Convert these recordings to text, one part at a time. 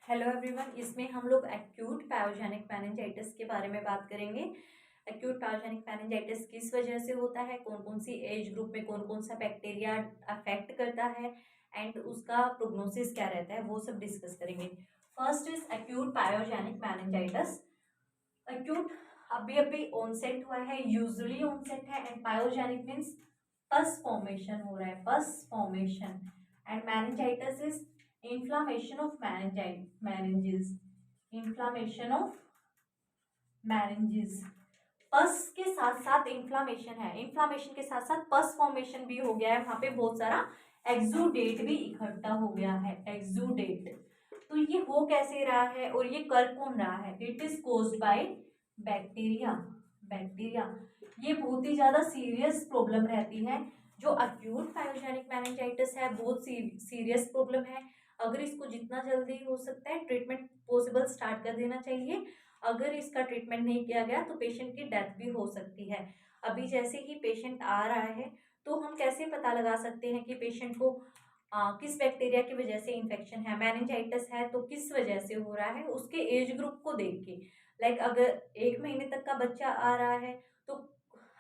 Hello everyone, इसमें हम लोग एक्यूट पैथोजेनिक मेनिंजाइटिस के बारे में बात करेंगे। एक्यूट पैथोजेनिक मेनिंजाइटिस किस वजह से होता है, कौन कौन सी एज ग्रुप में कौन कौन सा बैक्टीरिया अफेक्ट करता है एंड उसका प्रोग्नोसिस क्या रहता है, वो सब डिस्कस करेंगे। First is acute pathogenic meningitis. Acute अभी अभी ऑनसेट हुआ है, यूजुअली ऑनसेट है, and pathogenic means pus formation हो रहा है, pus formation. And meningitis is inflammation of meninges, inflammation of meninges। पस के साथ साथ इन्फ्लामेशन है, इन्फ्लामेशन के साथ साथ पस फॉर्मेशन भी हो गया है, वहां पे बहुत सारा एक्सुडेट भी इकट्ठा हो गया है, एक्सुडेट। तो ये हो कैसे रहा है और ये कर कौन रहा है? It is caused by bacteria. Bacteria ये बहुत ही ज्यादा सीरियस प्रॉब्लम रहती है। जो अक्यूट पैथोजेनिक मेनिंजाइटिस है बहुत सीरियस प्रॉब्लम है। अगर इसको जितना जल्दी हो सकता है ट्रीटमेंट पॉसिबल स्टार्ट कर देना चाहिए। अगर इसका ट्रीटमेंट नहीं किया गया तो पेशेंट की डेथ भी हो सकती है। अभी जैसे ही पेशेंट आ रहा है तो हम कैसे पता लगा सकते हैं कि पेशेंट को किस बैक्टीरिया की वजह से इन्फेक्शन है, मेनिंजाइटिस है तो किस वजह से हो रहा है, उसके एज ग्रुप को देख के। लाइक अगर 1 महीने तक का बच्चा आ रहा है तो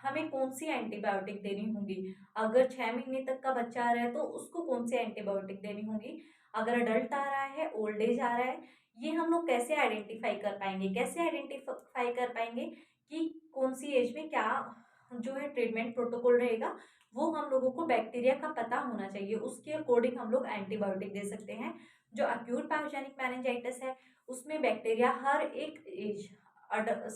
हमें कौन सी एंटीबायोटिक देनी होगी। अगर 6 महीने तक का बच्चा आ रहा है तो उसको कौन सी एंटीबायोटिक देनी होगी। अगर अडल्ट आ रहा है, ओल्ड एज आ रहा है, ये हम लोग कैसे आइडेंटिफाई कर पाएंगे? कैसे आइडेंटिफाई कर पाएंगे कि कौन सी एज में क्या जो है ट्रीटमेंट प्रोटोकॉल रहेगा। वो हम लोगों को बैक्टीरिया का पता होना चाहिए, उसके अकॉर्डिंग हम लोग एंटीबायोटिक दे सकते हैं। जो अक्यूट पैथोजेनिक मेनिंजाइटिस है उसमें बैक्टीरिया हर एक एज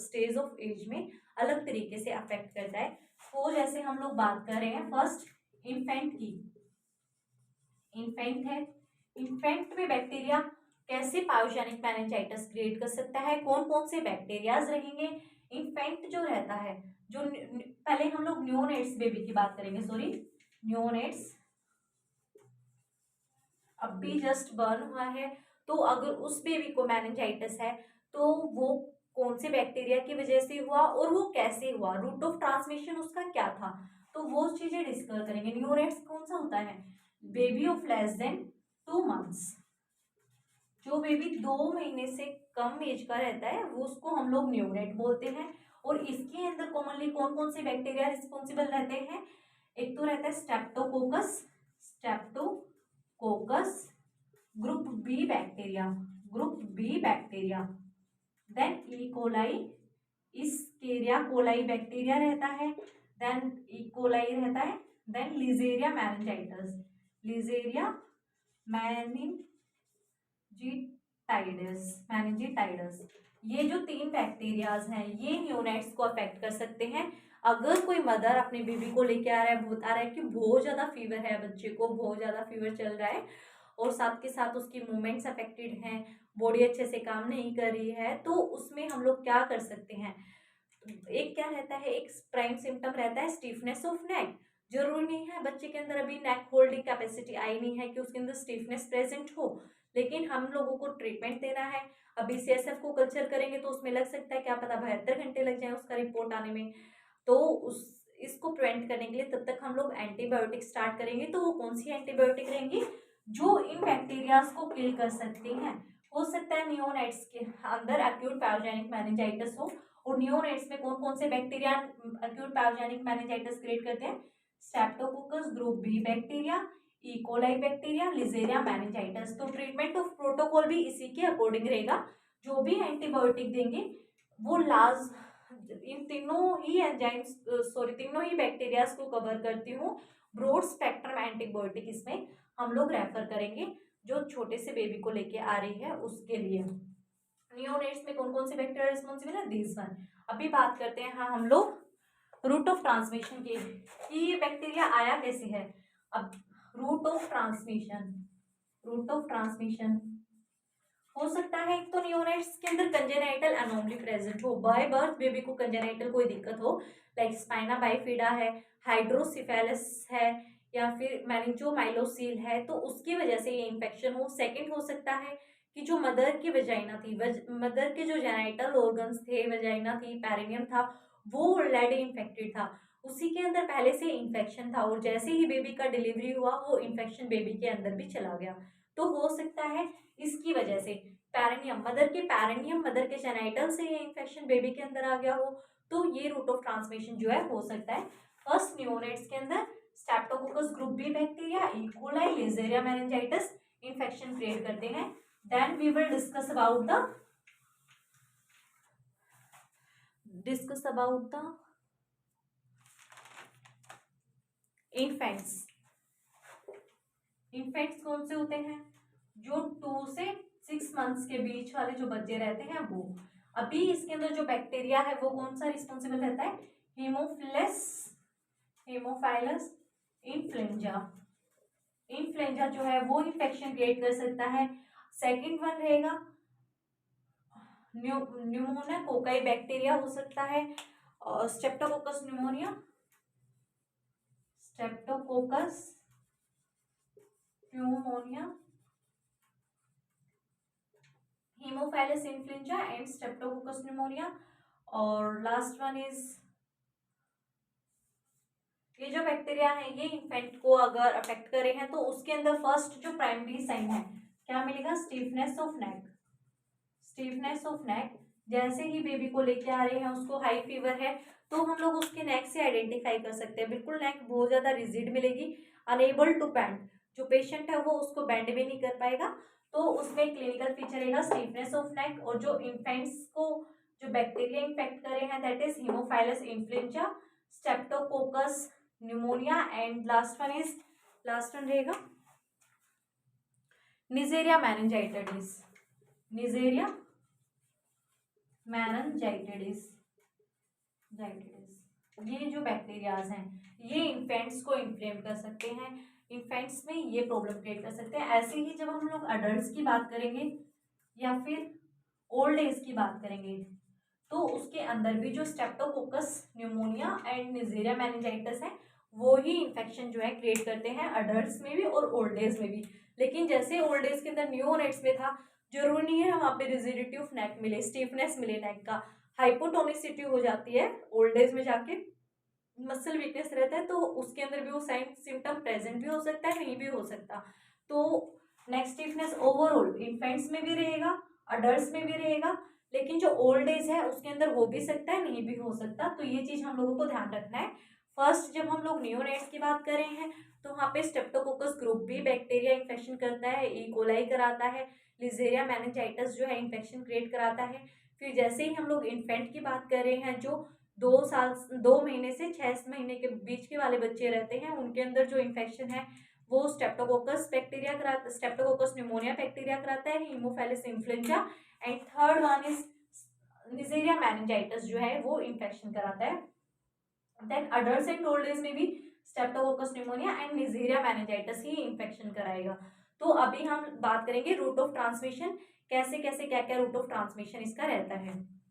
स्टेज ऑफ एज में अलग तरीके से अफेक्ट करता है। तो जैसे हम लोग बात कर रहे हैं फर्स्ट इन्फेंट की। इन्फेंट है, इन्फेंट में बैक्टीरिया कैसे पैथोजेनिक मेनिंजाइटिस क्रिएट कर सकता है, कौन कौन से बैक्टीरियाज रहेंगे। इन्फेंट जो रहता है, जो पहले हम लोग न्यूनेट्स बेबी की बात करेंगे, सॉरी न्यूनेट्स अभी जस्ट बर्न हुआ है। तो अगर उस बेबी को मेनिंजाइटिस है तो वो कौन से बैक्टीरिया की वजह से हुआ और वो कैसे हुआ, रूट ऑफ ट्रांसमिशन उसका क्या था, तो वो चीजें डिस्कस करेंगे। न्यूनेट्स कौन सा होता है? Baby of less than 2 months. जो बेबी 2 महीने से कम एज का रहता है वो उसको हम लोग न्यूनेट बोलते हैं। और इसके अंदर कॉमनली कौन कौन से बैक्टीरिया रिस्पॉन्सिबल रहते हैं? एक तो रहता है streptococcus, streptococcus, group B bacteria, group B bacteria, then E coli, Escherichia coli bacteria रहता है, देन ई कोलाई रहता है, देन लिजेरिया मेनिंजाइटिस, लिजेरिया मेनिंजिटाइडस। ये जो 3 बैक्टीरियाज हैं ये न्यूनेट्स को अफेक्ट कर सकते हैं। अगर कोई मदर अपने बेबी को लेके आ रहा है, बता रहा है कि बहुत ज्यादा फीवर है, बच्चे को बहुत ज्यादा फीवर चल रहा है और साथ के साथ उसकी मूवमेंट्स अफेक्टेड हैं, बॉडी अच्छे से काम नहीं कर रही है, तो उसमें हम लोग क्या कर सकते हैं? एक क्या रहता है, एक प्राइम सिम्टम रहता है स्टिफनेस ऑफ नेक। जरूरी नहीं है बच्चे के अंदर अभी नेक होल्डिंग कैपेसिटी आई नहीं है कि उसके अंदर स्टिफनेस प्रेजेंट हो, लेकिन हम लोगों को ट्रीटमेंट देना है। अभी सीएसएफ को कल्चर करेंगे तो उसमें लग सकता है क्या पता 72 घंटे लग जाए उसका रिपोर्ट आने में। तो उस इसको प्रिवेंट करने के लिए तब तक हम लोग एंटीबायोटिक स्टार्ट करेंगे। तो वो कौन सी एंटीबायोटिक रहेंगी जो इन बैक्टीरियाज को किल कर सकती हैं? हो सकता है नियोनेट्स के अंदर एक्यूट पैथोजेनिक मेनिंजाइटिस हो, और नियोनेट्स में कौन कौन से bacteria acute pathogenic meningitis create करते हैं? Streptococcus, group B bacteria, E coli bacteria, listeria meningitis. तो ट्रीटमेंट ऑफ प्रोटोकॉल भी इसी के अकॉर्डिंग रहेगा। जो भी एंटीबायोटिक देंगे वो इन तीनों ही एंजाइम्स तीनों ही बैक्टीरियाज को कवर करती हूँ। ब्रॉड स्पेक्ट्रम एंटीबायोटिक इसमें हम लोग रेफर करेंगे जो छोटे से बेबी को लेके आ रही है उसके लिए। नियोनेट्स में कौन कौन से बैक्टीरिया रिस्पॉन्सिबल है? This one. अभी बात करते हैं हम लोग रूट ऑफ ट्रांसमिशन की, कि ये बैक्टीरिया आया कैसे है। अब route of transmission, route of transmission हो सकता है एक तो नियोनेट्स के अंदर कंजेनाइटल एनोमली प्रेजेंट हो, बाय बर्थ बेबी को कंजेनाइटल कोई दिक्कत हो, लाइक स्पाइना बाइफिडा है, हाइड्रोसिफेलस है, या फिर मेनिंजोमाइलोसील है, तो उसकी वजह से ये इन्फेक्शन हो। सेकंड हो सकता है कि जो मदर की वजाइना थी, मदर के जो जेनाइटल ऑर्गन्स थे, वजाइना थी, पेरिनियम था, वो ऑलरेडी इन्फेक्टेड था, उसी के अंदर पहले से इन्फेक्शन था और जैसे ही बेबी का डिलीवरी हुआ वो इन्फेक्शन बेबी के अंदर भी चला गया। तो हो सकता है इसकी वजह से पेरिनियम, मदर के जेनाइटल से ये इन्फेक्शन बेबी के अंदर आ गया हो, तो ये रूट ऑफ ट्रांसमिशन जो है हो सकता है। फर्स्ट नियोनेट्स के अंदर streptococcus group B bacteria, E coli, listeria meningitis infection create करते हैं। Then we will discuss about the infants. Infants कौन से होते हैं? जो 2 से 6 मंथ्स के बीच वाले जो बच्चे रहते हैं वो। अभी इसके अंदर जो बैक्टीरिया है वो कौन सा रिस्पॉन्सिबल रहता है? हेमोफाइलस इन्फ्लुएंजा। इन्फ्लुएंजा जो है वो इन्फेक्शन क्रिएट कर सकता है। सेकंड वन रहेगा न्यूमोनिया कोकाई बैक्टीरिया हो सकता है, और streptococcus pneumonia, haemophilus influenza and streptococcus pneumonia. और लास्ट वन इज, ये जो बैक्टीरिया है ये इन्फेंट को अगर अफेक्ट करे हैं तो उसके अंदर फर्स्ट जो प्राइमरी साइन है क्या मिलेगा? Stiffness of neck. Stiffness of नेक, जैसे ही बेबी को लेके आ रहे हैं उसको हाई फीवर है तो हम लोग उसके नेक से आइडेंटिफाई कर सकते हैं। बिल्कुल नेक बहुत ज़्यादा रिजिड मिलेगी, अनेबल टू बेंड, जो पेशेंट है वो उसको बेंड भी नहीं कर पाएगा, तो उसमें क्लिनिकल फीचर रहेगा स्टीफनेस ऑफ नेक। और जो इन्फेंट्स को जो बैक्टीरिया इन्फेक्ट करे हैं that is haemophilus influenza, streptococcus pneumonia and last one रहेगा निजेरिया मेनिंजाइटिस। निजेरिया मेनिंजाइटिस, ये जो बैक्टीरियाज हैं ये इन्फेंट्स को इन्फ्लेम कर सकते हैं, इन्फेंट्स में ये प्रॉब्लम क्रिएट कर सकते हैं। ऐसे ही जब हम लोग अडल्ट की बात करेंगे या फिर ओल्ड एज की बात करेंगे तो उसके अंदर भी जो Streptococcus pneumonia and neisseria meningitis है वो ही इन्फेक्शन जो है क्रिएट करते हैं अडल्ट्स में भी और ओल्ड एज में भी। लेकिन जैसे ओल्ड एज के अंदर नियोनेट्स में था, जरूरी नहीं है वहाँ पे रिजिडिटी ऑफ नेक मिले, स्टीफनेस मिले नेक का, हाइपोटोनिसिटी हो जाती है ओल्ड एज में जाके, मसल वीकनेस रहता है, तो उसके अंदर भी वो साइन सिम्टम प्रेजेंट भी हो सकता है, नहीं भी हो सकता। तो नेक स्टिफनेस ओवरऑल इन्फेंट्स में भी रहेगा, अडल्ट्स में भी रहेगा, लेकिन जो ओल्ड एज है उसके अंदर हो भी सकता है, नहीं भी हो सकता। तो ये चीज़ हम लोगों को ध्यान रखना है। फर्स्ट जब हम लोग नियोनेट्स की बात कर रहे हैं तो वहाँ पे streptococcus group B bacteria infection करता है, ई कोलाई कराता है, लिजेरिया मेनिंजाइटिस जो है इन्फेक्शन क्रिएट कराता है। फिर जैसे ही हम लोग इन्फेंट की बात कर रहे हैं जो 2 महीने से 6 महीने के बीच के वाले बच्चे रहते हैं उनके अंदर जो इन्फेक्शन है वो स्ट्रेप्टोकोकस न्यूमोनिया बैक्टीरिया कराता है, haemophilus influenza and third one is neisseria meningitis जो है वो इन्फेक्शन कराता है। Then adults and old age में भी streptococcus pneumonia and neisseria meningitis ही इन्फेक्शन कराएगा। तो अभी हम बात करेंगे रूट ऑफ ट्रांसमिशन, कैसे कैसे क्या क्या रूट ऑफ ट्रांसमिशन इसका रहता है।